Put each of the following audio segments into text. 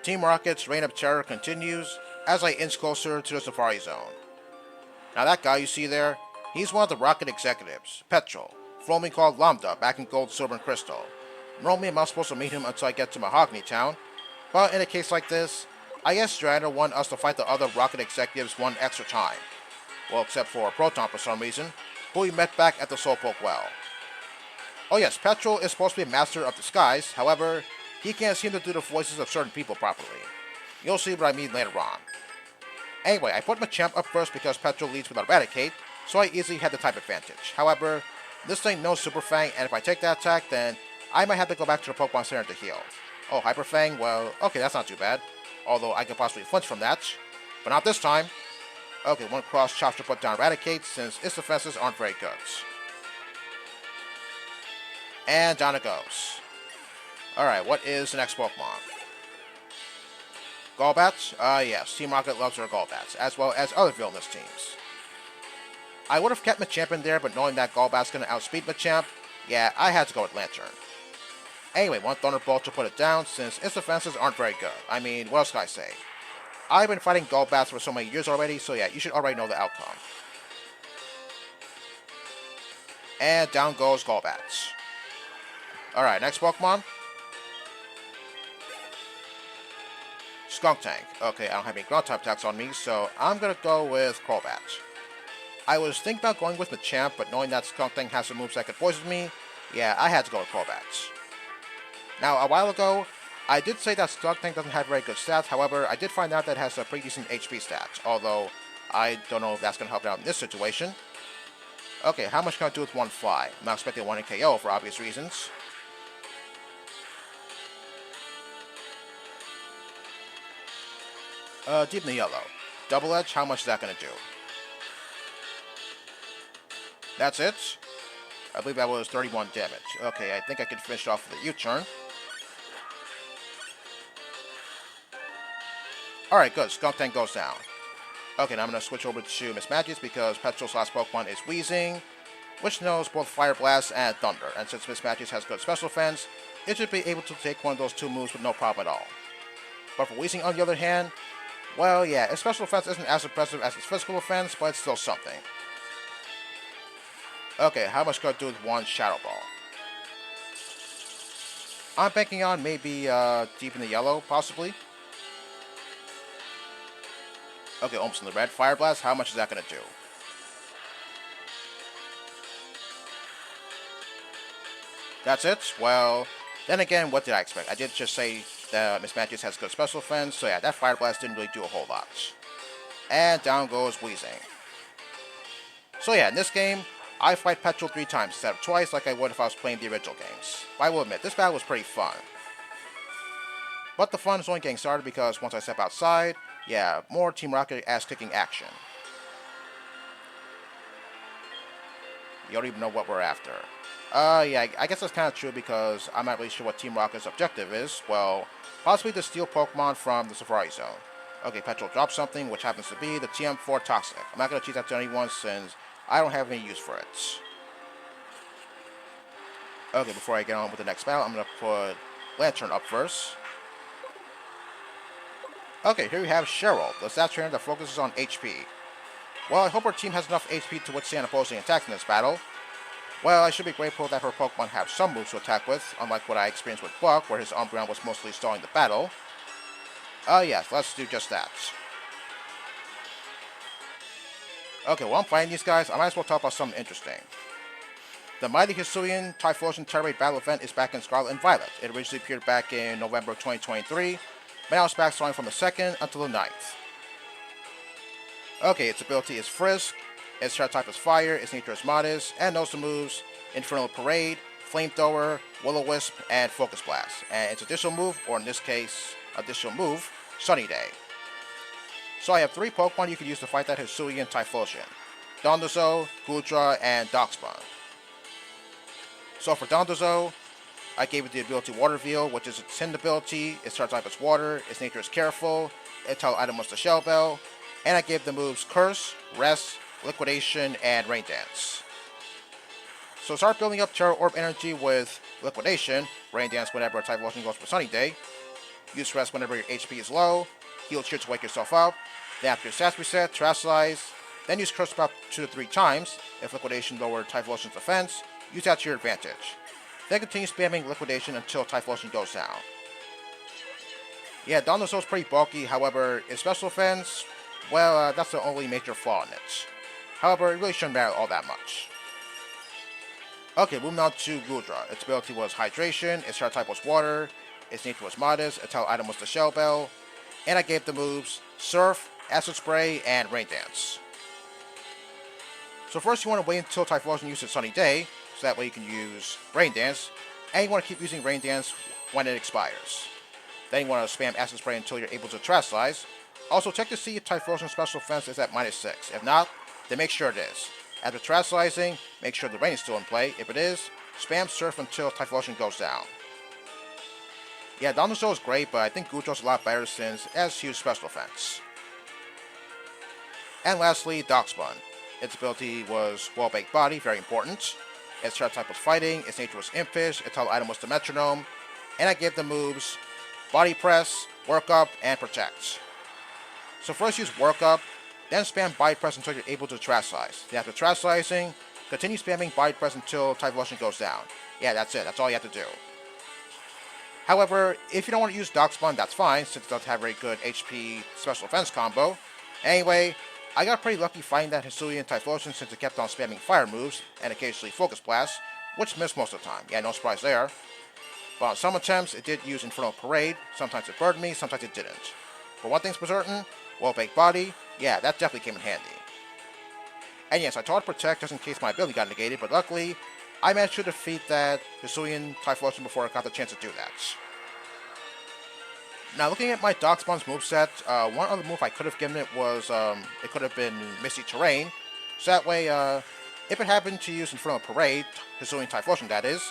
Team Rocket's reign of terror continues as I inch closer to the Safari Zone. Now that guy you see there, he's one of the Rocket executives, Petrel, formerly called Lambda back in Gold, Silver, and Crystal. Normally I'm not supposed to meet him until I get to Mahogany Town, but in a case like this, I guess Ariana wanted us to fight the other Rocket executives one extra time. Well, except for Proton for some reason, who we met back at the Slowpoke Well. Oh yes, Petrel is supposed to be a master of disguise, however, he can't seem to do the voices of certain people properly. You'll see what I mean later on. Anyway, I put Machamp up first because Petrel leads with Eradicate, so I easily had the type advantage. However, this thing knows Super Fang, and if I take that attack, then I might have to go back to the Pokemon Center to heal. Oh, Hyper Fang? Well, okay, that's not too bad. Although I could possibly flinch from that. But not this time. Okay, one cross chops to put down Eradicate, since its defenses aren't very good. And down it goes. Alright, what is the next Pokemon? Golbats? Yes, Team Rocket loves their Golbats, as well as other villainous teams. I would have kept Machamp in there, but knowing that Golbat's going to outspeed Machamp, yeah, I had to go with Lantern. Anyway, one Thunderbolt to put it down, since its defenses aren't very good. I mean, what else can I say? I've been fighting Golbats for so many years already, so yeah, you should already know the outcome. And down goes Golbats. Alright, next Pokemon. Skuntank. Okay, I don't have any ground type attacks on me, so I'm gonna go with Crobat. I was thinking about going with Machamp, but knowing that Skuntank has some moves that could poison me, yeah, I had to go with Crobat. Now, a while ago, I did say that Skuntank doesn't have very good stats, however, I did find out that it has a pretty decent HP stats, although I don't know if that's gonna help out in this situation. Okay, how much can I do with one fly? I'm not expecting one in KO for obvious reasons. Deep in the yellow. Double Edge, how much is that going to do? That's it? I believe that was 31 damage. Okay, I think I can finish it off with a U-turn. Alright, good. Skuntank goes down. Okay, now I'm going to switch over to Miss Magic because Petrel's last Pokemon is Weezing, which knows both Fire Blast and Thunder. And since Miss Magic has good special defense, it should be able to take one of those two moves with no problem at all. But for Weezing, on the other hand, well, yeah, its special defense isn't as impressive as its physical defense, but it's still something. Okay, how much could I do with one Shadow Ball? I'm banking on maybe deep in the yellow, possibly. Okay, almost in the red. Fire Blast, how much is that going to do? That's it? Well, then again, what did I expect? I did just say that Miss Magic has good special defense, so yeah, that Fire Blast didn't really do a whole lot. And down goes Weezing. So yeah, in this game, I fight Petrel 3 times instead of twice like I would if I was playing the original games. But I will admit, this battle was pretty fun. But the fun is only getting started because once I step outside, yeah, more Team Rocket ass-kicking action. You don't even know what we're after. Yeah, I guess that's kind of true because I'm not really sure what Team Rocket's objective is. Well, possibly to steal Pokemon from the Safari Zone. Okay, Petrel drops something, which happens to be the TM4 Toxic. I'm not going to teach that to anyone since I don't have any use for it. Okay, before I get on with the next battle, I'm going to put Lantern up first. Okay, here we have Cheryl, the stat trainer that focuses on HP. Well, I hope her team has enough HP to withstand opposing attacks in this battle. Well, I should be grateful that her Pokemon have some moves to attack with, unlike what I experienced with Buck, where his Umbreon was mostly stalling the battle. Yes, let's do just that. Okay, while I'm fighting these guys, I might as well talk about something interesting. The Mighty Hisuian Typhlosion Terrorate Battle Event is back in Scarlet and Violet. It originally appeared back in November 2023, but now it's back starting from the 2nd until the 9th. Okay, its ability is Frisk, its Shadow type is Fire, its nature is Modest, and knows the moves Infernal Parade, Flamethrower, Will-O-Wisp, and Focus Blast. And its additional move, or in this case, additional move, Sunny Day. So I have 3 Pokemon you can use to fight that Hisuian Typhlosion. Dondozo, Goodra, and Darkspawn. So for Dondozo, I gave it the ability Water Veil, which is its hidden ability, its Shadow type is Water, its nature is Careful, its title item was the Shell Bell, and I gave the moves Curse, Rest, Liquidation, and Rain Dance. So start building up Terra Orb energy with Liquidation, Rain Dance whenever a Typhlosion goes for Sunny Day, Use rest whenever your HP is low. Heal cheer to wake yourself up. Then after your stats reset, terastallize. Then use curse about 2 to 3 times. If liquidation lowered Typhlosion's defense, use that to your advantage. Then continue spamming liquidation until Typhlosion goes down. Yeah, Dondozo's pretty bulky, however, its special defense, well, that's the only major flaw in it. However, it really shouldn't matter all that much. Okay, moving on to Gudra. Its ability was Hydration, its type was Water, its nature was Modest, its item was the Shell Bell, and I gave the moves Surf, Acid Spray, and Rain Dance. So first you want to wait until Typhlosion uses Sunny Day, so that way you can use Rain Dance, and you want to keep using Rain Dance when it expires. Then you want to spam Acid Spray until you're able to terastallize. Also check to see if Typhlosion's special defense is at -6. If not, then make sure it is. After terastallizing, make sure the rain is still in play. If it is, spam Surf until Typhlosion goes down. Yeah, Dondozo is great, but I think Gudra's a lot better since it has huge special defense. And lastly, Darkspawn. Its ability was Well-Baked Body, very important. Its type was Fighting, its nature was Impish, its item was the Metronome, and I gave the moves Body Press, Work Up, and Protect. So first use Work Up, then spam Body Press until you're able to terastallize. Then after terastallizing, continue spamming Body Press until Typhlosion goes down. Yeah, that's it. That's all you have to do. However, if you don't want to use Darkspawn, that's fine, since it does have a very good HP special defense combo. Anyway, I got pretty lucky fighting that Hisuian Typhlosion since it kept on spamming fire moves, and occasionally Focus Blast, which missed most of the time. Yeah, no surprise there. But on some attempts, it did use Infernal Parade. Sometimes it burned me, sometimes it didn't. But one thing's for certain, Well-Baked Body, yeah, that definitely came in handy. And yes, I taught Protect just in case my ability got negated, but luckily, I managed to defeat that Hisuian Typhlosion before I got the chance to do that. Now, looking at my Darkspawn's moveset, one other move I could have given it was, it could have been Misty Terrain. So that way, if it happened to use Infernal Parade, Hisuian Typhlosion that is,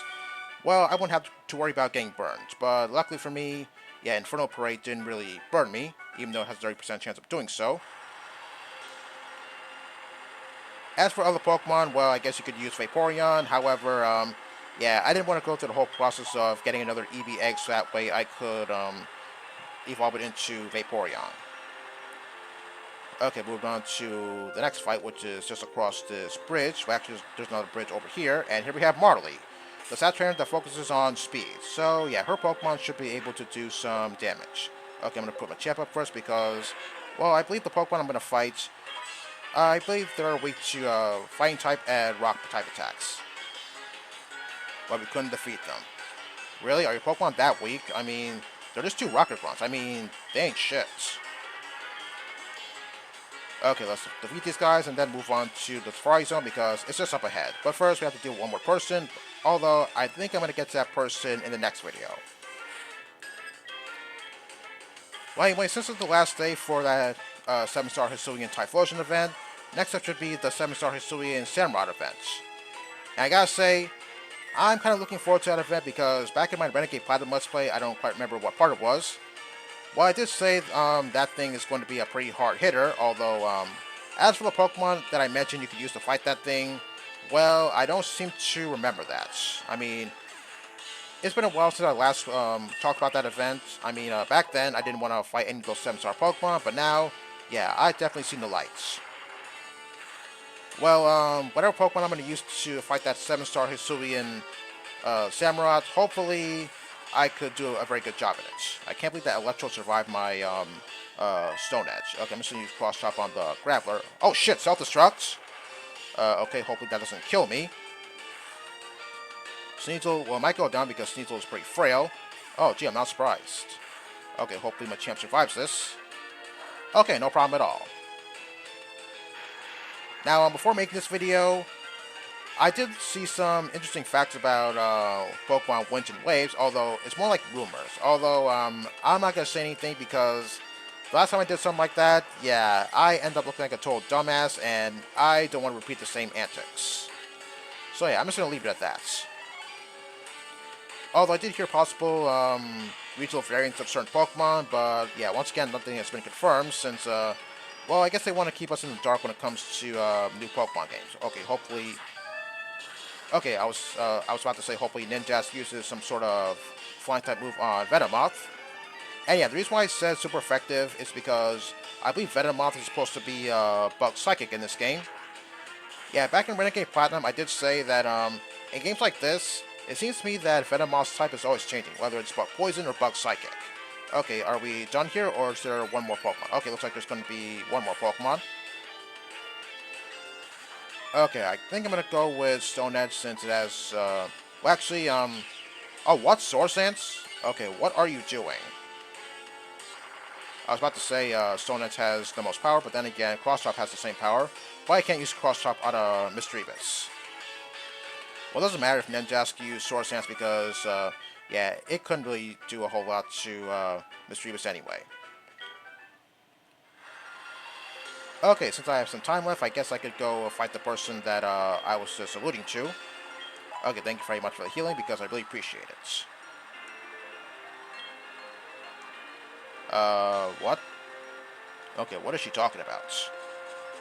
well, I wouldn't have to worry about getting burned. But luckily for me, yeah, Infernal Parade didn't really burn me, even though it has a 30% chance of doing so. As for other Pokemon, well, I guess you could use Vaporeon. However, yeah, I didn't want to go through the whole process of getting another EV egg, so that way I could evolve it into Vaporeon. Okay, moving on to the next fight, which is just across this bridge. Well, actually, there's another bridge over here, and here we have Marley, the stat trainer that focuses on speed. So, yeah, her Pokemon should be able to do some damage. Okay, I'm going to put my champ up first because, well, I believe the Pokemon I'm going to fight, I believe they're weak to fighting type and rock type attacks. But we couldn't defeat them. Really? Are your Pokemon that weak? I mean, they're just 2 rocket grunts. I mean, they ain't shit. Okay, let's defeat these guys and then move on to the Safari Zone because it's just up ahead. But first, we have to deal with one more person, although I think I'm going to get to that person in the next video. Well, anyway, since it's the last day for that 7-star Hisuian Typhlosion event, next up should be the 7-star Hisuian Samurott event. And I gotta say, I'm kind of looking forward to that event because back in my Renegade Platinum Let's Play, I don't quite remember what part it was. Well, I did say that thing is going to be a pretty hard hitter, although as for the Pokemon that I mentioned you could use to fight that thing, well, I don't seem to remember that. I mean, it's been a while since I last talked about that event. I mean, back then, I didn't want to fight any of those 7-star Pokemon, but now, yeah, I've definitely seen the lights. Well, whatever Pokemon I'm going to use to fight that 7-star Hisuian Samurott, hopefully I could do a very good job at it. I can't believe that Electro survived my Stone Edge. Okay, I'm just going to use Cross Chop on the Graveler. Oh shit, Self-Destruct! Okay, hopefully that doesn't kill me. Sneasel, well, it might go down because Sneasel is pretty frail. Oh, gee, I'm not surprised. Okay, hopefully my champ survives this. Okay, no problem at all. Now, before making this video, I did see some interesting facts about Pokemon Winds and Waves, although it's more like rumors. Although, I'm not going to say anything because the last time I did something like that, yeah, I end up looking like a total dumbass, and I don't want to repeat the same antics. So yeah, I'm just going to leave it at that. Although I did hear possible regional variants of certain Pokemon, but yeah, once again, nothing has been confirmed since, well, I guess they want to keep us in the dark when it comes to new Pokemon games. Okay, hopefully. Okay, I was about to say hopefully Ninjask uses some sort of flying type move on Venomoth. And yeah, the reason why I said super effective is because I believe Venomoth is supposed to be Bug Psychic in this game. Yeah, back in Renegade Platinum, I did say that in games like this, it seems to me that Venomoth's type is always changing, whether it's Bug Poison or Bug Psychic. Okay, are we done here, or is there one more Pokemon? Okay, looks like there's going to be one more Pokemon. Okay, I think I'm going to go with Stone Edge since it has, well actually, oh, what? Source Dance? Okay, what are you doing? I was about to say Stone Edge has the most power, but then again, Cross Chop has the same power, but I can't use Cross Chop on a Misdreavus. Well, it doesn't matter if Ninjask used Source Dance because, yeah, it couldn't really do a whole lot to Misdreavus anyway. Okay, since I have some time left, I guess I could go fight the person that I was just alluding to. Okay, thank you very much for the healing because I really appreciate it. What? Okay, what is she talking about?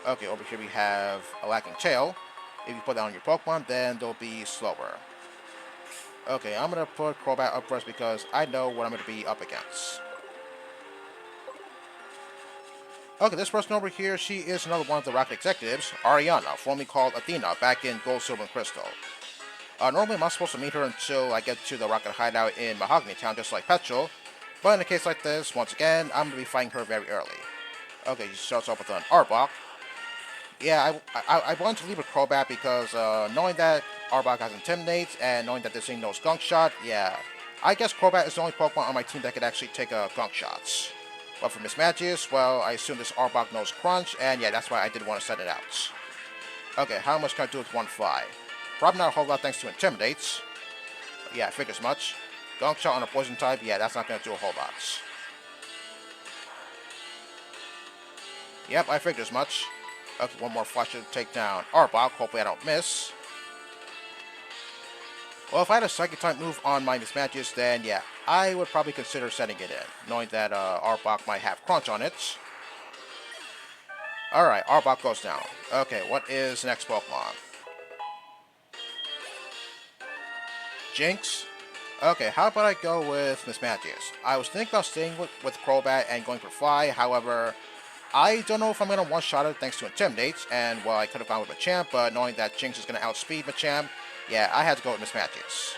Okay, over here we have a Lacking Tail. If you put that on your Pokemon, then they'll be slower. Okay, I'm going to put Crobat up first because I know what I'm going to be up against. Okay, this person over here, she is another one of the Rocket Executives, Ariana, formerly called Athena, back in Gold, Silver, and Crystal. Normally I'm not supposed to meet her until I get to the Rocket Hideout in Mahogany Town, just like Petrel, but in a case like this, once again, I'm going to be fighting her very early. Okay, she starts off with an Arbok. Yeah, I wanted to leave a Crobat because knowing that Arbok has Intimidate and knowing that this thing knows Gunk Shot, yeah, I guess Crobat is the only Pokemon on my team that could actually take a Gunk Shots. But for Mismagius, well, I assume this Arbok knows Crunch, and yeah, that's why I did want to set it out. Okay, how much can I do with one fly? Probably not a whole lot thanks to Intimidate. Yeah, I figured as much. Gunk Shot on a Poison type, yeah, that's not going to do a whole lot. Yep, I figured as much. Okay, one more flash to take down Arbok. Hopefully I don't miss. Well, if I had a Psychic type move on my Mismagius, then yeah, I would probably consider setting it in, knowing that Arbok might have Crunch on it. Alright, Arbok goes down. Okay, what is the next Pokemon? Jinx? Okay, how about I go with Mismagius? I was thinking about staying with Crobat and going for Fly, however, I don't know if I'm going to one-shot it thanks to Intimidate, and well, I could have gone with Machamp, but knowing that Jinx is going to outspeed Machamp, yeah, I had to go with Mismagius.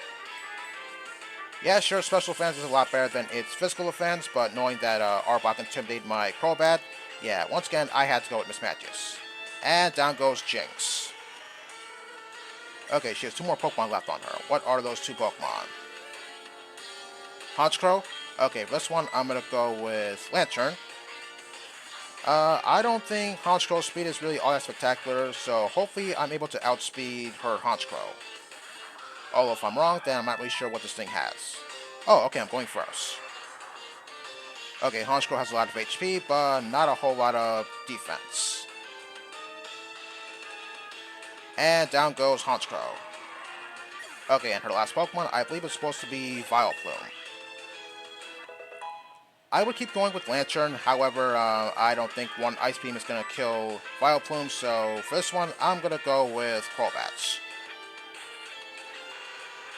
Yeah, sure, special defense is a lot better than its physical defense, but knowing that Arbok intimidated my Crobat, yeah, once again, I had to go with Mismagius. And down goes Jinx. Okay, she has two more Pokemon left on her. What are those two Pokemon? Honchkrow? Okay, for this one, I'm going to go with Lantern. I don't think Honchkrow's speed is really all that spectacular, so hopefully I'm able to outspeed her Honchkrow. Although if I'm wrong, then I'm not really sure what this thing has. Oh, okay, I'm going first. Okay, Honchkrow has a lot of HP, but not a whole lot of defense. And down goes Honchkrow. Okay, and her last Pokemon, I believe it's supposed to be Vileplume. I would keep going with Lantern, however, I don't think one Ice Beam is going to kill Vileplume, so for this one, I'm going to go with Crobat.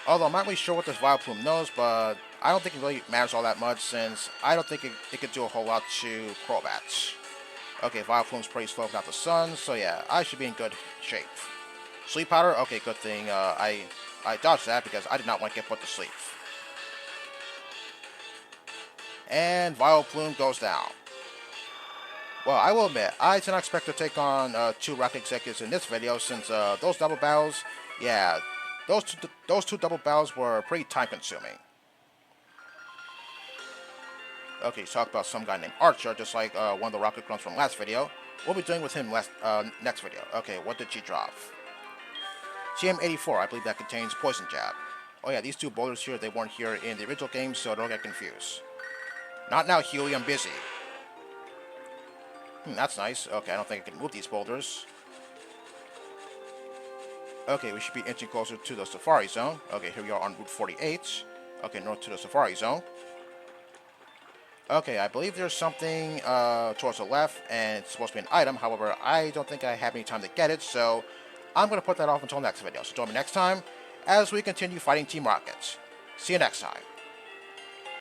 Although I'm not really sure what this Vileplume knows, but I don't think it really matters all that much, since I don't think it could do a whole lot to Crobat. Okay, Vileplume's pretty slow without the sun, so yeah, I should be in good shape. Sleep Powder? Okay, good thing I dodged that because I did not want to get put to sleep. And Vileplume goes down. Well, I will admit, I did not expect to take on two Rocket Executives in this video, since those double battles, yeah, those two double battles were pretty time-consuming. Okay, talk about some guy named Archer, just like one of the Rocket Grunts from last video. We'll be doing with him next video. Okay, what did she drop? TM84, I believe that contains Poison Jab. Oh yeah, these two boulders here, they weren't here in the original game, so don't get confused. Not now, Huey, I'm busy. That's nice. Okay, I don't think I can move these boulders. Okay, we should be inching closer to the Safari Zone. Okay, here we are on Route 48. Okay, north to the Safari Zone. Okay, I believe there's something towards the left, and it's supposed to be an item. However, I don't think I have any time to get it, so I'm going to put that off until next video. So join me next time as we continue fighting Team Rocket. See you next time.